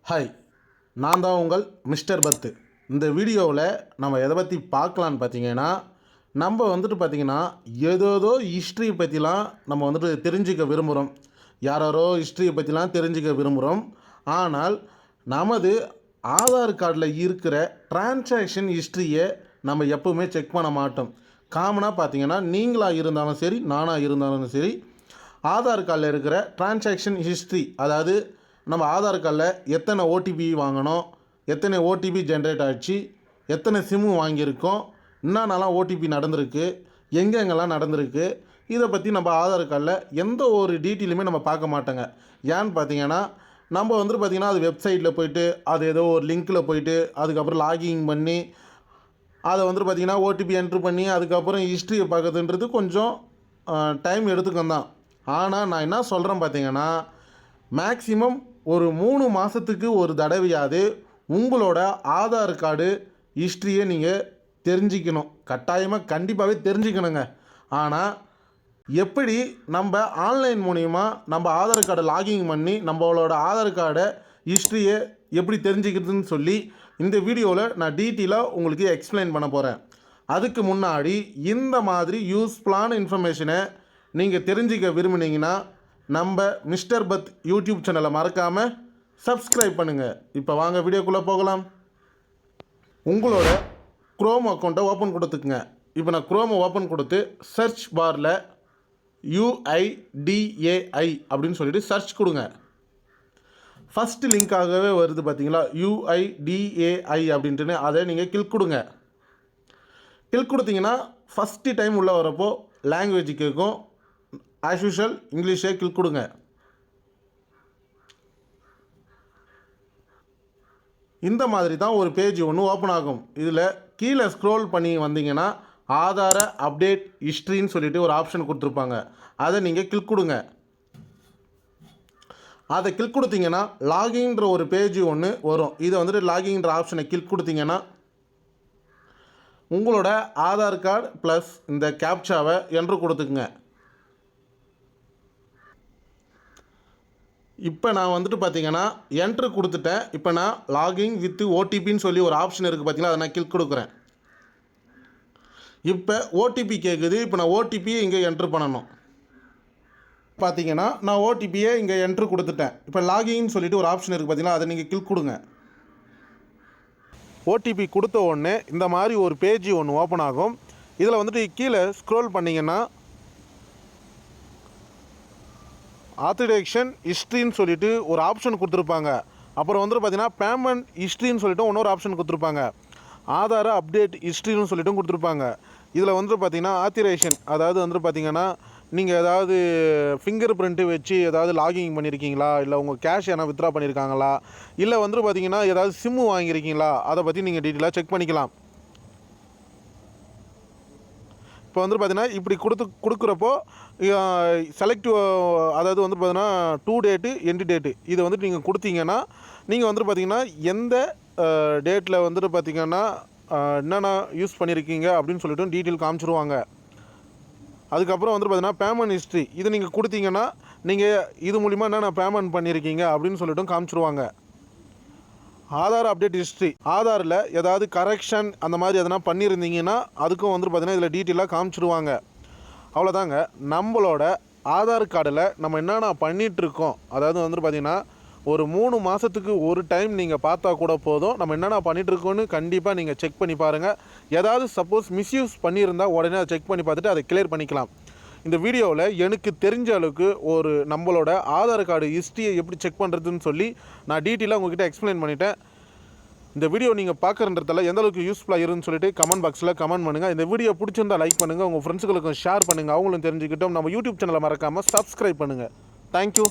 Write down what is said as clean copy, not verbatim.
Hi, நான் தான் உங்கள் மிஸ்டர் பத்து. இந்த வீடியோவில் நம்ம எதை பற்றி பார்க்கலான்னு பார்த்தீங்கன்னா, நம்ம பார்த்திங்கன்னா ஏதோதோ ஹிஸ்ட்ரியை பற்றிலாம் நம்ம தெரிஞ்சுக்க விரும்புகிறோம். யாரோ ஹிஸ்ட்ரியை பற்றிலாம் தெரிஞ்சுக்க விரும்புகிறோம். ஆனால் நமது ஆதார் கார்டில் இருக்கிற டிரான்சாக்ஷன் ஹிஸ்ட்ரியை நம்ம எப்போவுமே செக் பண்ண மாட்டோம். காமனாக பார்த்தீங்கன்னா நீங்களாக இருந்தாலும் சரி, நானாக இருந்தாலும் சரி, ஆதார் கார்டில் இருக்கிற டிரான்சாக்ஷன் ஹிஸ்ட்ரி, அதாவது நம்ம ஆதார் கார்டில் எத்தனை ஓடிபி வாங்கினோம், எத்தனை ஓடிபி ஜென்ரேட் ஆகிடுச்சு, எத்தனை சிம்மு வாங்கியிருக்கோம், என்னென்னலாம் ஓடிபி நடந்திருக்கு, எங்கெங்கெல்லாம் நடந்திருக்கு, இதை பற்றி நம்ம ஆதார் கார்டில் எந்த ஒரு டீட்டெயிலுமே நம்ம பார்க்க மாட்டோங்க. ஏன்னு பார்த்தீங்கன்னா நம்ம பார்த்திங்கன்னா அது வெப்சைட்டில் போய்ட்டு அது ஏதோ ஒரு லிங்க்கில் போய்ட்டு அதுக்கப்புறம் லாகின் பண்ணி அதை பார்த்திங்கன்னா ஓடிபி என்ட்ரு பண்ணி அதுக்கப்புறம் ஹிஸ்ட்ரியை பார்க்குறதுன்றது கொஞ்சம் டைம் எடுத்துக்கும் தான். ஆனால் நான் என்ன சொல்கிறேன் பார்த்தீங்கன்னா, மேக்ஸிமம் ஒரு 3 மாதத்துக்கு ஒரு தடவையாவது உங்களோட ஆதார் கார்டு ஹிஸ்ட்ரியை நீங்கள் தெரிஞ்சிக்கணும். கட்டாயமாக கண்டிப்பாகவே தெரிஞ்சுக்கணுங்க. ஆனால் எப்படி நம்ம ஆன்லைன் மூலிமா நம்ம ஆதார் கார்டை லாகின் பண்ணி நம்மளோட ஆதார் கார்டை ஹிஸ்ட்ரியை எப்படி தெரிஞ்சுக்கிறதுன்னு சொல்லி இந்த வீடியோவில் நான் டீட்டெயிலாக உங்களுக்கு எக்ஸ்பிளைன் பண்ண போகிறேன். அதுக்கு முன்னாடி இந்த மாதிரி யூஸ்ஃபுல்லான இன்ஃபர்மேஷனை நீங்கள் தெரிஞ்சிக்க விரும்புனீங்கன்னா நம்ம மிஸ்டர் பத் யூடியூப் சேனலை மறக்காமல் சப்ஸ்கிரைப் பண்ணுங்கள். இப்போ வாங்க வீடியோக்குள்ளே போகலாம். உங்களோட குரோம் அக்கௌண்ட்டை ஓப்பன் கொடுத்துக்குங்க. இப்போ நான் குரோமை ஓப்பன் கொடுத்து சர்ச் பாரில் UIDAI அப்படின்னு சொல்லிட்டு சர்ச் கொடுங்க. ஃபஸ்ட்டு லிங்காகவே வருது பார்த்தீங்களா, UIDAI அப்படின்ட்டுன்னு, அதை நீங்கள் கிளிக் கொடுங்க. கிளிக் கொடுத்தீங்கன்னா ஃபஸ்ட்டு டைம் உள்ளே வரப்போ லாங்குவேஜ் கேட்கும். ஆஸ் யூஷுவல் இங்கிலீஷே கிளிக் கொடுங்க. இந்த மாதிரி தான் ஒரு பேஜ் ஒன்று ஓப்பன் ஆகும். இதில் கீழே ஸ்க்ரோல் பண்ணி வந்தீங்கன்னா ஆதார அப்டேட் ஹிஸ்ட்ரின்னு சொல்லிட்டு ஒரு ஆப்ஷன் கொடுத்துருப்பாங்க. அதை நீங்கள் கிளிக் கொடுங்க. அதை கிளிக் கொடுத்தீங்கன்னா லாகின்ற ஒரு பேஜ் ஒன்று வரும். இதை லாகின்ற ஆப்ஷனை கிளிக் கொடுத்தீங்கன்னா உங்களோட ஆதார் கார்டு ப்ளஸ் இந்த கேப்சாவை என்ட்ரு கொடுத்துக்குங்க. இப்போ நான் பார்த்தீங்கன்னா என்ட்ரு கொடுத்துட்டேன். இப்போ நான் லாகின் வித் ஓடிபின்னு சொல்லி ஒரு ஆப்ஷன் இருக்குது பார்த்தீங்களா, அதை நான் கிளிக் கொடுக்குறேன். இப்போ ஓடிபி கேட்குது. இப்போ நான் ஓடிபியை இங்கே என்ட்ரு பண்ணணும். பார்த்தீங்கன்னா நான் ஓடிபியை இங்கே என்ட்ரு கொடுத்துட்டேன். இப்போ லாகின்னு சொல்லிட்டு ஒரு ஆப்ஷன் இருக்குது பார்த்தீங்களா, அதை நீங்கள் கிளிக் கொடுங்க. ஓடிபி கொடுத்த உடனே இந்த மாதிரி ஒரு பேஜ் ஒன்று ஓப்பன் ஆகும். இதில் கீழே ஸ்க்ரோல் பண்ணிங்கன்னா ஆத்தன்டிகேஷன் ஹிஸ்ட்ரின்னு சொல்லிட்டு ஒரு ஆப்ஷன் கொடுத்துருப்பாங்க. அப்புறம் பார்த்தீங்கன்னா பேமெண்ட் ஹிஸ்ட்ரின்னு சொல்லிட்டு இன்னொரு ஆப்ஷன் கொடுத்துருப்பாங்க. ஆதார அப்டேட் ஹிஸ்ட்ரின்னு சொல்லிட்டும் கொடுத்துருப்பாங்க. இதில் பார்த்தீங்கன்னா ஆத்தன்டிகேஷன், அதாவது பார்த்தீங்கன்னா நீங்கள் ஏதாவது ஃபிங்கர் பிரிண்ட்டு வச்சு ஏதாவது லாகின் பண்ணியிருக்கீங்களா, இல்லை உங்கள் கேஷ் எதனா வித்ட்ரா பண்ணியிருக்காங்களா, இல்லை பார்த்தீங்கன்னா ஏதாவது சிம்மு வாங்கியிருக்கீங்களா, அதை பற்றி நீங்கள் டீட்டெயிலாக செக் பண்ணிக்கலாம். இப்போ பார்த்தீங்கன்னா இப்படி கொடுக்குறப்போ செலக்ட், அதாவது பார்த்தீங்கன்னா 2 டேட்டு எண்டு டேட்டு இதை நீங்கள் கொடுத்தீங்கன்னா நீங்கள் பார்த்தீங்கன்னா எந்த டேட்டில் பார்த்தீங்கன்னா என்னென்ன யூஸ் பண்ணியிருக்கீங்க அப்படின்னு சொல்லிட்டு டீட்டெயில் காமிச்சிருவாங்க. அதுக்கப்புறம் பார்த்தீங்கன்னா பேமெண்ட் ஹிஸ்ட்ரி, இதை நீங்கள் கொடுத்தீங்கன்னா நீங்கள் இது மூலிமா என்னென்ன பேமெண்ட் பண்ணியிருக்கீங்க அப்படின்னு சொல்லிட்டும் காமிச்சிருவாங்க. ஆதார் அப்டேட் ஹிஸ்ட்ரி, ஆதாரில் ஏதாவது கரெக்ஷன் அந்த மாதிரி எதனா பண்ணியிருந்தீங்கன்னா அதுக்கும் பார்த்தீங்கன்னா இதில் டீட்டெயிலாக காமிச்சிடுவாங்க. அவ்வளோதாங்க. நம்மளோட ஆதார் கார்டில் நம்ம என்னென்ன பண்ணிகிட்ருக்கோம், அதாவது பார்த்திங்கன்னா ஒரு 3 மாதத்துக்கு ஒரு டைம் நீங்கள் பார்த்தா கூட போதும். நம்ம என்னென்ன பண்ணிகிட்ருக்கோன்னு கண்டிப்பாக நீங்கள் செக் பண்ணி பாருங்கள். ஏதாவது சப்போஸ் மிஸ்யூஸ் பண்ணியிருந்தால் உடனே அதை செக் பண்ணி பார்த்துட்டு அதை கிளியர் பண்ணிக்கலாம். இந்த வீடியோவில் எனக்கு தெரிஞ்ச அளவுக்கு ஒரு நம்மளோட ஆதார் கார்டு ஹிஸ்ட்ரியை எப்படி செக் பண்ணுறதுன்னு சொல்லி நான் டீட்டெயிலாக உங்கள்கிட்ட எக்ஸ்பிளைன் பண்ணிட்டேன். இந்த வீடியோ நீங்கள் பார்க்குறன்றதால எந்த அளவுக்கு யூஸ்ஃபுல்லாக இருக்குன்னு சொல்லிட்டு கமெண்ட் பாக்ஸில் கமெண்ட் பண்ணுங்கள். இந்த வீடியோ பிடிச்சிருந்தால் லைக் பண்ணுங்கள், உங்கள் ஃப்ரெண்ட்ஸுகளுக்கும் ஷேர் பண்ணுங்கள், அவங்களும் தெரிஞ்சுக்கிட்டோம். நம்ம யூடியூப் சேனலை மறக்காமல் சப்ஸ்கிரைப் பண்ணுங்கள். தேங்க்யூ.